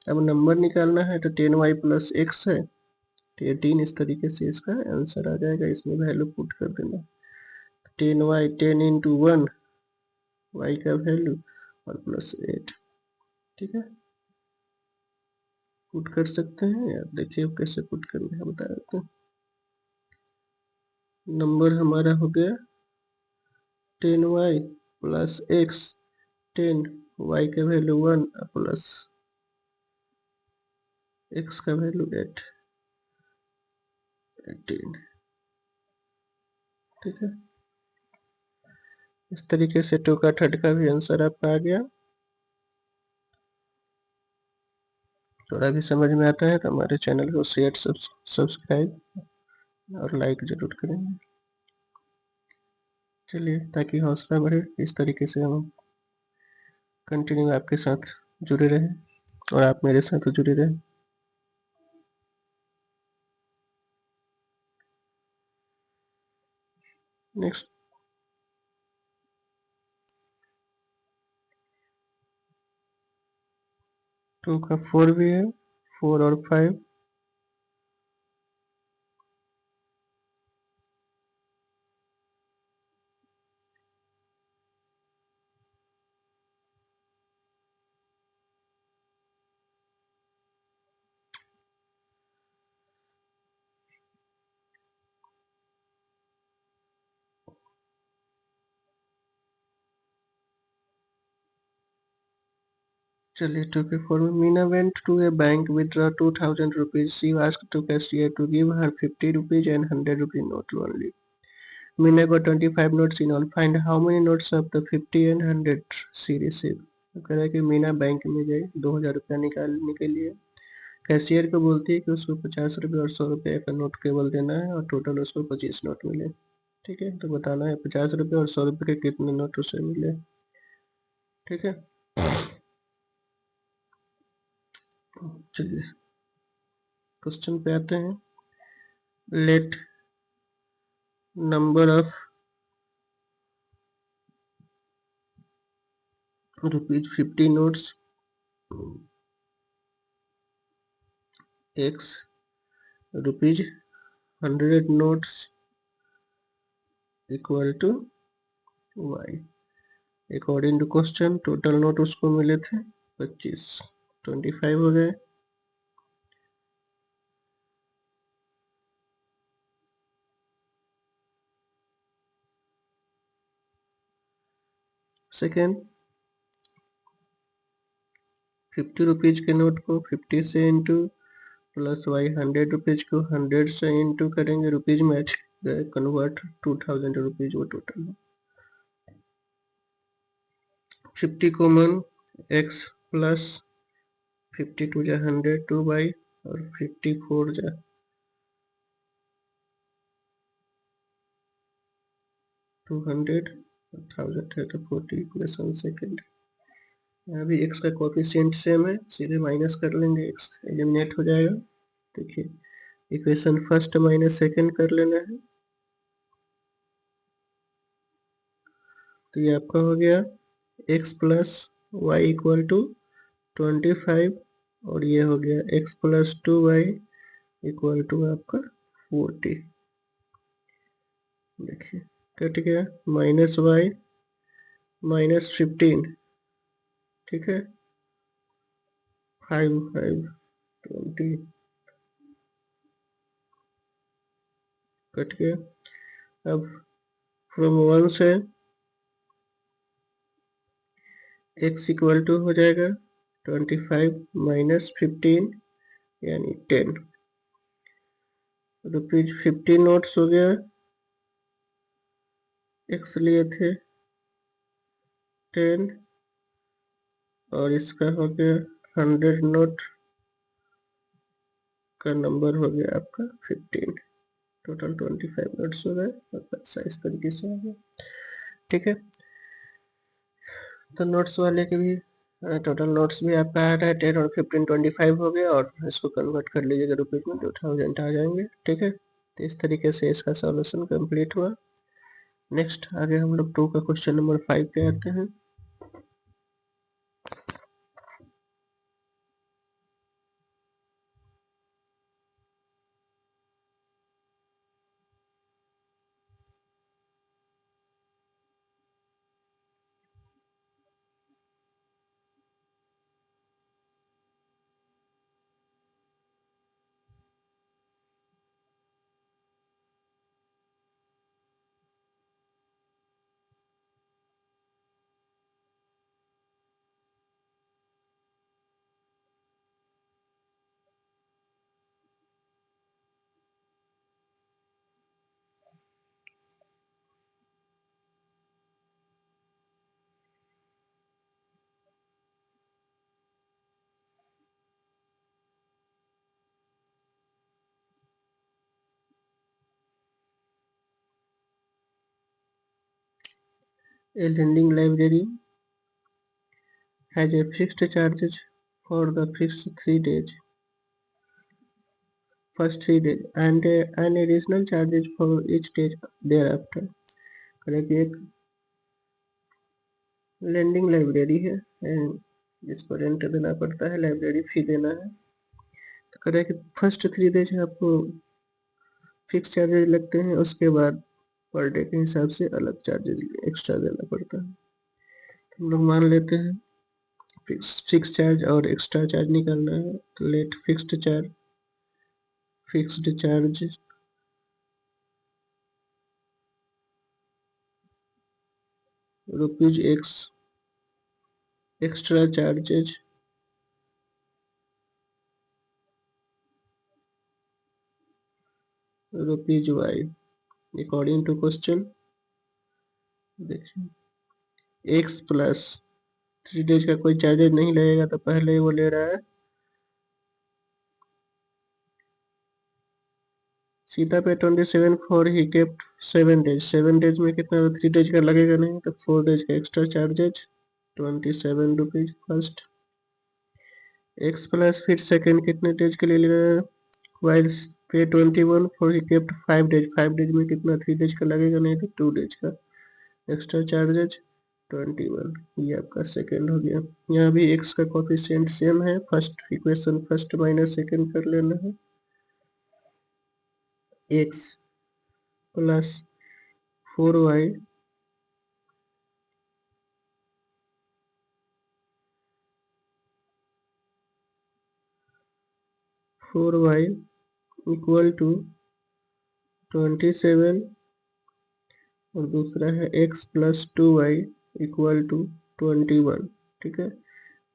अब नंबर निकालना है तो 10y प्लस x है तो 18। इस तरीके से इसका आंसर आ जाएगा, इसमें वैल्यू पुट कर देना। 10y 10 इंटू 1 y का वैल्यू और प्लस 8। ठीक है, पुट कर सकते हैं यार, देखिए कैसे पुट करेंगे हम बता देते हैं। नंबर हमारा हो गया 10y प्लस x, 10 y का वैल्यू 1 प्लस x का वैल्यू 8, 18। ठीक है, इस तरीके से 2 का थर्ड का भी आंसर आपका आ गया। थोड़ा भी समझ में आता है तो हमारे चैनल को शेयर सब्सक्राइब और लाइक जरूर करेंगे। चलिए, ताकि हौसला बढ़े, इस तरीके से हम कंटिन्यू आपके साथ जुड़े रहें और आप मेरे साथ जुड़े रहें। नेक्स्ट 2 का 4 भी है, 4 और 5। चलिए 2 के 4 में Meena went to a bank withdraw 2000 rupees. She asked to cashier to give her 50 rupees and 100 rupee note only. Meena got 25 notes in all. Find how many notes of the 50 and 100 she received. तो कह रहा है कि Meena bank में गई 2000 रुपया निकालने के लिए। कैशियर को बोलती है कि उसको 50 रुपये और 100 रुपये का नोट केवल देना है और टोटल उसको 25 नोट मिले। ठीक है, तो बताना है 50 रुपये और 100 रुपये के कितने नोट उसे मिले। ठीक है, चलिए क्वेश्चन पे आते हैं। Let number of ₹50 notes x, ₹100 notes equal to y। According to question total note उसको मिले थे 25, 25 हो गए। सेकेंड, 50 रुपीज के नोट को 50 से इंटू प्लस वाई 100 रुपीज को 100 से इंटू करेंगे, रुपीज में गए कन्वर्ट 2000 रुपीज वो टोटल है। 50 कॉमन x प्लस 52 जा 100 2 बाई और 54 जा 200 1000 है तो 40 इक्वेशन सेकेंड। यहाँ भी x का कोफिशिएंट सेम है, सीधे माइनस कर लेंगे, x एलिमिनेट हो जाएगा। देखिए इक्वेशन फर्स्ट माइनस सेकेंड कर लेना है, तो ये आपका हो गया x plus y equal to 25 और ये हो गया x plus 2y equal to आपका 40। देखिए कट गया, माइनस वाई माइनस 15, ठीक है, 5 5 20 कट गया। अब फ्रॉम 1 से x इक्वल टू हो जाएगा 25 माइनस 15 यानी 10 रुपीज 50 नोट्स हो गया, x लिए थे 10 और इसका हो गया 100 नोट का नंबर हो गया आपका 15, टोटल 25 नोट्स हो गए और पैसा इस तरीके से आ गया, ठीक है। तो नोट्स वाले के भी टोटल नोट्स भी आपका आ रहा है 10 और 15 25 हो गया, और इसको कन्वर्ट कर लीजिएगा रुपीज में तो 1000 आ जाएंगे, ठीक है। तो इस तरीके से इसका सॉल्यूशन कंप्लीट हुआ। नेक्स्ट आगे हम लोग 2 का क्वेश्चन नंबर 5 पे आते हैं। A lending library has a fixed charges for the first 3 days and an additional charges for each day thereafter। Correct, एक लेंडिंग लाइब्रेरी है जिसको रेंट देना पड़ता है, लाइब्रेरी फी देना है। तो करेक्ट, फर्स्ट 3 डेज आपको फिक्स चार्जेज लगते हैं, उसके बाद पर डे के हिसाब से अलग चार्जेज एक्स्ट्रा देना पड़ता है। हम लोग मान लेते हैं फिक्स चार्ज और एक्स्ट्रा चार्ज निकालना है, तो let fixed charge rupees x, extra charges rupees y according to question. देखिए एक्स प्लस 3 डेज का कोई चार्जेज नहीं लगेगा, तो पहले ही वो ले रहा है सीता पे 27 for he kept 7 days. 7 days में कितना, 3 डेज का लगेगा नहीं, तो 4 डेज का extra charges 27 rupees first. X plus फिर सेकेंड कितने डेज के लिए ले रहा है, वाइल पे 21 for he kept 5 days. 5 days में कितना, 3 डेज का लगेगा नहीं, तो 2 डेज का एक्स्ट्रा चार्जेज 21। ये आपका सेकेंड हो गया। यहाँ भी एक्स का कोफिशिएंट सेम है, first equation first minus second कर लेना है। X plus 4y equal to 27 और दूसरा है x plus 2y equal to 21, ठीक है।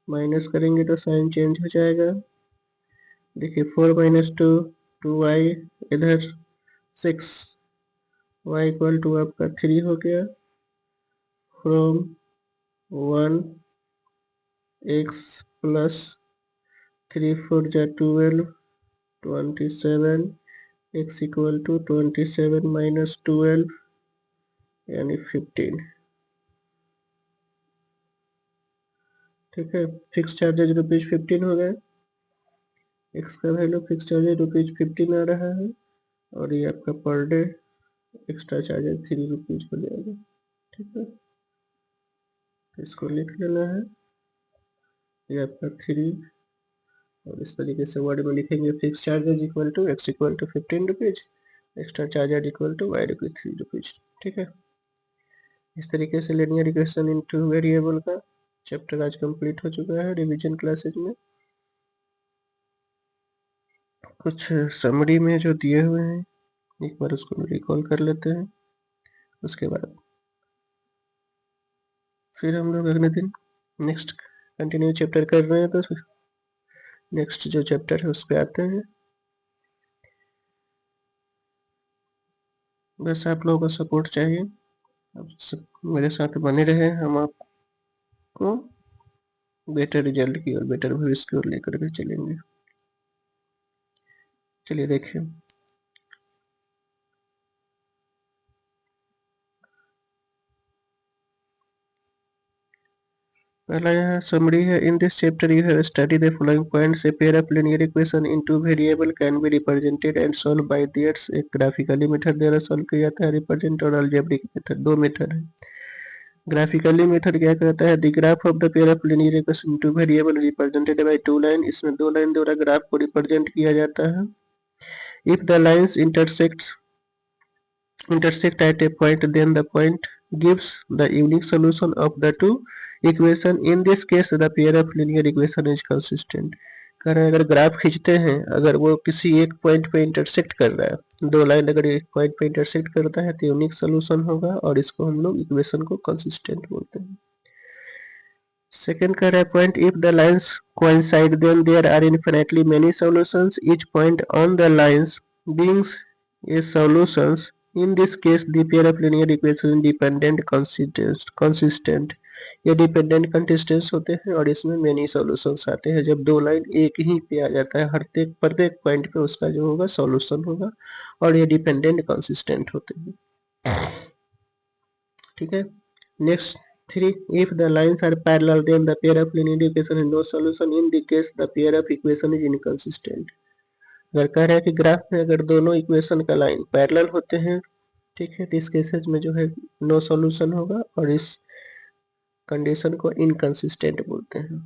माइनस करेंगे तो साइन चेंज हो जाएगा। देखिए 4 माइनस 2 2y, इधर 6, y इक्वल टू आपका 3 हो गया। फ्रॉम 1 x प्लस 3 4 जा 12 27 x इक्वल टू 27 माइनस 12 यानी 15। ठीक है। फिक्स चार्जेज ₹15 हो गए, एक्स का वैल्यू फिक्स चार्जेज ₹15 आ रहा है, और ये आपका पर डे एक्स्ट्रा चार्जेज ₹3 हो जाएगा। ठीक है, इसको लिख लेना है, ये आपका 3, और इस तरीके से वर्ड में लिखेंगे fix charges equal to x equal to ₹15, extra charges equal to y ₹3। ठीक है, इस तरीके से लीनियर इक्वेशन इनटू वेरिएबल का चैप्टर आज कंप्लीट हो चुका है रिवीजन क्लासेज में। कुछ समरी में जो दिए हुए हैं एक बार उसको रिकॉल कर लेते हैं, उसके बाद फिर हम लोग अगले दिन नेक्स्ट कंटिन्यू चैप्टर कर रहे हैं, तो नेक्स्ट जो चैप्टर है उस पर आते हैं। बस आप लोगों का सपोर्ट चाहिए, आप सब मेरे साथ बने रहे, हम आपको बेटर रिजल्ट की और बेटर भविष्य की ओर लेकर के चलेंगे। चलिए देखिए, पहला यहाँ समरी है। In this chapter you have study the following points. A pair of linear equation in two variable can be represented and solve by theirs. एक ग्राफिकली मेथड द्वारा सॉल्व किया जाता है रिप्रेजेंट, और अलजेब्रिक मेथड, दो method है। Graphically method क्या कहता है, the graph of the pair of linear equation two variable represented by two line. इसमें दो लाइन द्वारा ग्राफ को रिप्रेजेंट किया जाता है। If the lines intersect at a point, then the point gives the unique solution of the two equation. In this case the pair of linear equation is consistent। कह रहे हैं अगर graph खींचते हैं, अगर वो किसी एक पॉइंट पे इंटरसेक्ट कर रहा है, दो लाइन अगर एक पॉइंट पे इंटरसेक्ट करता है तो यूनिक सोल्यूशन होगा, और इसको हम लोग इक्वेशन को कंसिस्टेंट बोलते हैं। सेकेंड कह रहा है point, if the lines coincide then there are infinitely many solutions, each point on the lines being a solutions। In this case the pair of linear equation dependent consistent। ये dependent consistence होते हैं, और इसमें many solutions आते हैं जब दो line एक ही पे आ जाता है, हर प्रत्येक पॉइंट पे उसका जो होगा सॉल्यूशन होगा, और ये डिपेंडेंट कंसिस्टेंट होते हैं। ठीक है, next 3, if the lines are parallel then the pair of linear equation has no solution। in the case the pair of equation is inconsistent। अगर कह रहा है कि ग्राफ में अगर दोनों इक्वेशन का लाइन पैरेलल होते हैं, ठीक है, तो इस केसेस में जो है नो सॉल्यूशन होगा, और इस कंडीशन को इनकंसिस्टेंट बोलते हैं।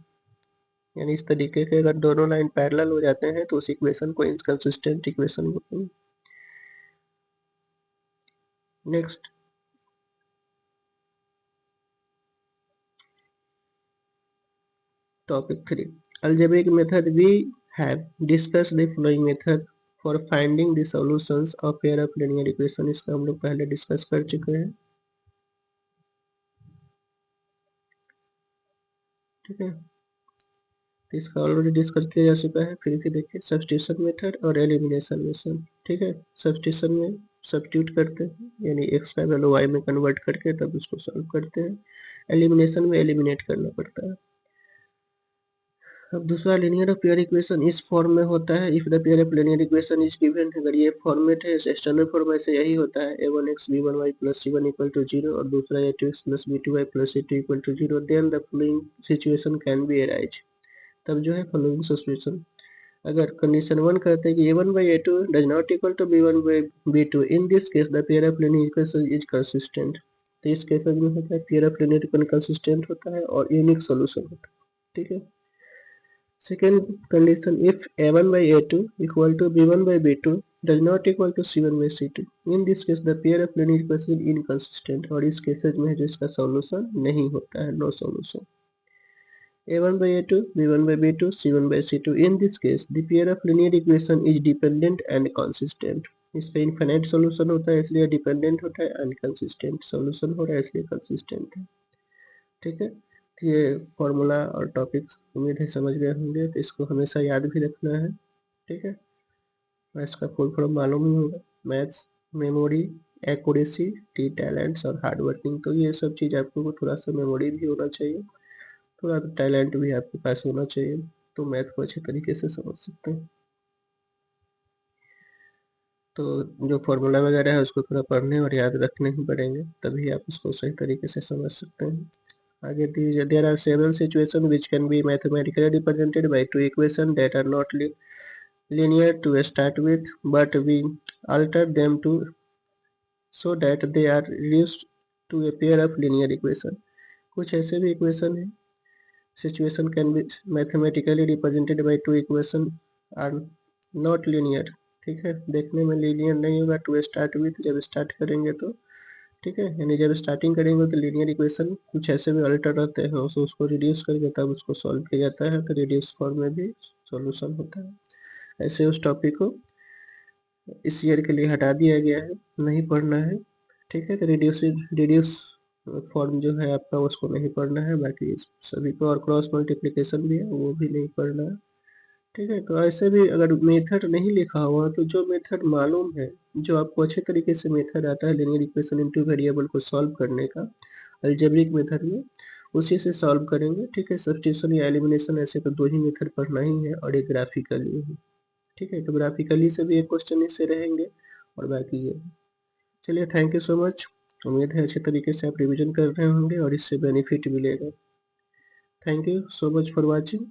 यानी इस तरीके के अगर दोनों लाइन पैरेलल हो जाते हैं तो उस इक्वेशन को इनकंसिस्टेंट इक्वेशन बोलते हैं। Next topic 3, algebraic method। We have discussed the following method for finding the solutions of pair of linear equation। इसका हम लोग पहले डिस्कस कर चुके हैं। ठीक है, तो इसका ऑलरेडी डिस्कस किया जा चुका है, फिर से देखिए सब्स्टिट्यूशन मेथड और एलिमिनेशन मेथड। ठीक है, सब्स्टिट्यूशन में सब्स्टिट्यूट करते हैं, यानी एक्स का वैल्यू वाई में कन्वर्ट करके तब उसको सॉल्व करते हैं। एलिमिनेशन में एलिमिनेट करना पड़ता है। अब दूसरा लीनियर ऑफ पेयर इक्वेशन इस फॉर्म में होता है, if the pair of linear equation is given. अगर ये फॉर्मेट है, एक्सटर्नल फॉर्म ऐसे यही होता है, a1x b1y plus c1 equal to 0, और दूसरा a2x plus b2y plus c2 equal to 0, then the following situation can be arise। तब जो है फॉलोइंग सिचुएशन, अगर कंडीशन 1 कहते हैं कि a1 by a2 does not equal to b1 by b2, in this case the pair of linear equation is consistent। तो इस case में होता है pair of linear equation consistent होता है और यूनिक सॉल्यूशन होता है। ठीक है, second condition, if a1 by a2 equal to b1 by b2 does not equal to c1 by c2, in this case the pair of linear equation is inconsistent। और इस cases में जिसका solution नहीं होता है, no solution. a1 by a2 b1 by b2 c1 by c2, in this case the pair of linear equation is dependent and consistent। इस पे infinite solution होता है इसलिए डिपेंडेंट होता है, अनकंसिस्टेंट सॉल्यूशन हो रहा है इसलिए कंसिस्टेंट है। ठीक है, ये फॉर्मूला और टॉपिक्स उम्मीद है समझ गए होंगे, तो इसको हमेशा याद भी रखना है। ठीक है, मैथ्स का फुल फॉर्म मालूम ही होगा, maths memory, accuracy, T talents और हार्ड वर्किंग। तो ये सब चीज़ आपको थोड़ा सा मेमोरी भी होना चाहिए, थोड़ा टैलेंट भी आपके पास होना चाहिए, तो मैथ को अच्छे तरीके से समझ सकते हैं। तो जो फॉर्मूला वगैरह है उसको थोड़ा पढ़ने और याद रखने ही पड़ेंगे, तभी आप इसको सही तरीके से समझ सकते हैं। आगे दीजिए, there are several situation which can be mathematically represented by two equation that are not linear to start with, but we alter them to so that they are reduced to a pair of linear equation. कुछ ऐसे भी equation है, situation can be mathematically represented by two equation are not linear, ठीक है, देखने में linear नहीं होगा टू स्टार्ट विथ, जब स्टार्ट करेंगे तो, ठीक है, यानी जब स्टार्टिंग करेंगे तो लीनियर इक्वेशन कुछ ऐसे भी अल्टर रहते हैं, उसको रिड्यूस करके तब उसको सॉल्व किया जाता है, तो रिड्यूस फॉर्म में भी सॉल्यूशन होता है। ऐसे उस टॉपिक को इस ईयर के लिए हटा दिया गया है, नहीं पढ़ना है, ठीक है, तो रिड्यूस फॉर्म जो है आपका उसको नहीं पढ़ना है, बाकी सभी को, और क्रॉस मल्टीप्लिकेशन भी है वो भी नहीं पढ़ना है, ठीक है। तो ऐसे भी अगर मेथड नहीं लिखा हुआ तो जो मेथड मालूम है, जो आपको अच्छे तरीके से मेथड आता है लीनियर इक्वेशन इनटू वेरिएबल को सॉल्व करने का अलजेब्रिक मेथड में, उसी से सॉल्व करेंगे, ठीक है। सब्स्टिट्यूशन या एलिमिनेशन ऐसे तो दो ही मेथड पढ़ना ही है, और एक ग्राफिकली है, ठीक है। तो ग्राफिकली से भी एक क्वेश्चन इससे रहेंगे, और बाकी ये। चलिए, थैंक यू सो मच। उम्मीद है अच्छे तरीके से आप रिवीजन कर रहे होंगे और इससे बेनिफिट मिलेगा। Thank you so much for watching.